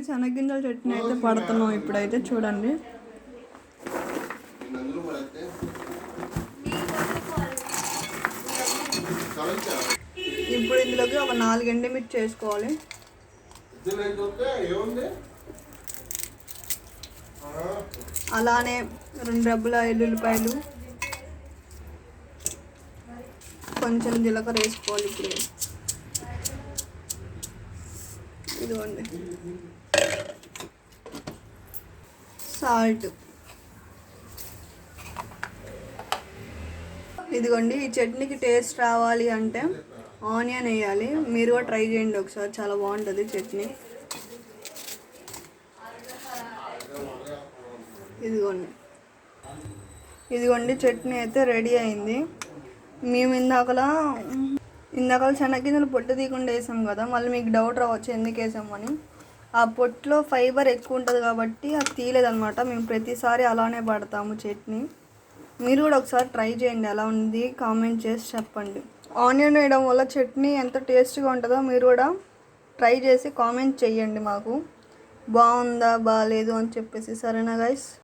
ఇదిగోండి శనగగింజల చట్నీ అయితే పడుతున్నాం ఇప్పుడైతే చూడండి. ఇప్పుడు ఇందులోకి ఒక 4 ఎండుమిర్చి చేసుకోవాలి. అలానే 2 రెబ్బల ఎల్లుల్లిపాయలు, కొంచెం జీలకర్ర వేసుకోవాలి. ఇప్పుడు ఇదిగోండి సాల్ట్. ఇదిగోండి ఈ చట్నీకి టేస్ట్ రావాలి అంటే ఆనియన్ వేయాలి. మీరు కూడా ట్రై చేయండి ఒకసారి, చాలా బాగుంటుంది చట్నీ. ఇదిగోండి చట్నీ అయితే రెడీ అయింది. మేము ఇందాకలా శనగగింజలు పొట్టు తీయకుండా వేసాం కదా, మళ్ళీ మీకు డౌట్ రావచ్చు ఎందుకు వేసామని. ఆ పొట్టులో ఫైబర్ ఎక్కువ ఉంటుంది కాబట్టి అది తీయలేదన్నమాట. మేము ప్రతిసారి అలానే పడతాము చట్నీ. మీరు కూడా ఒకసారి ట్రై చేయండి, ఎలా ఉంది కామెంట్ చేసి చెప్పండి. ఆనియన్ వేయడం వల్ల చట్నీ ఎంత టేస్ట్గా ఉంటుందో మీరు కూడా ట్రై చేసి కామెంట్ చేయండి మాకు, బాగుందా బాగాలేదు అని చెప్పేసి. సరేనా గైస్?